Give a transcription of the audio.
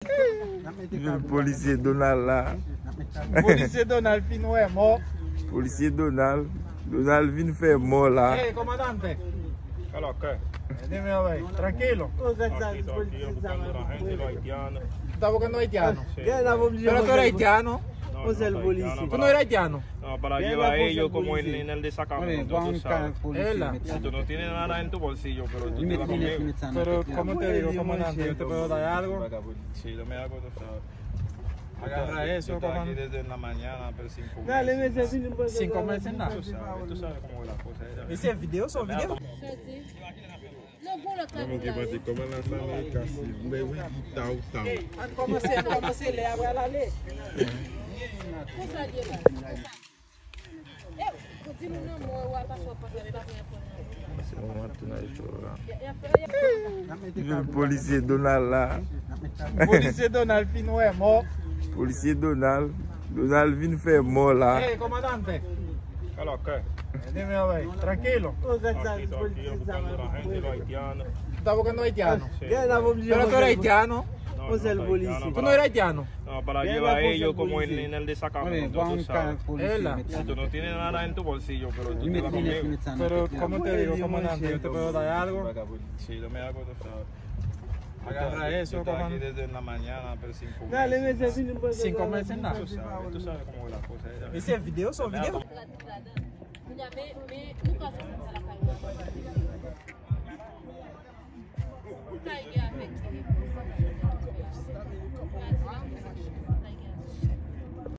Le policier Donald là. Policier Donald fin est mort. Policier Donald. Donald vient faire mort là. Hey, comandante. Alors, ¿qué? Dime a ver, tranquilo. Aquí buscando la gente, los haitianos. ¿Tú estás buscando haitiano? Sí. Pero tú eres haitiano. No, O sea, no el soy policía. haitiano, ¿Tú no eres haitiano? No, para Bien, llevar la a ellos cosa como policía. en el destacamento, tú sabes. Si tú no tienes nada en tu bolsillo, pero tú te vas conmigo. Pero, ¿cómo te digo, comandante? ¿Yo te puedo dar algo? Sí, dame algo, tú sabes. Agarra Yo eso, estoy aquí comandante. desde la mañana, pero sin comer. Dale, me se vino para 5 meses nada. Tú sabes cómo es la cosa. ¿Ese es video? ¿Son video? Como la famille casse. Mais oui, tau. ¿Cómo se le abre a la ley? Le policier Donald là. Policier Donald fin est mort. Policier Donald. Donald vient faire mort là. Hey, comandante. Alors, ¿qué? Dime a ver, tranquilo. Aquí buscando la gente, los haitianos. ¿Tú estás buscando haitiano? Sí. Pero tú eres haitiano. No, O sea, el soy policía. haitiano, ¿Tú no eres haitiano? No, para Bien, llevar a la cosa ellos como policía. en el destacamento, tú sabes. Si tú no tienes nada en tu bolsillo, pero tú te vas conmigo. Pero, ¿cómo te digo, comandante? ¿Yo te puedo dar algo? Sí, dame algo, tú sabes. Agarra eso, Yo estoy aquí comandante. desde la mañana, pero sin comer. Dale, me se vino para 5 meses nada. Tú sabes cómo es la cosa. ¿Ese es video? ¿Son video? Tá,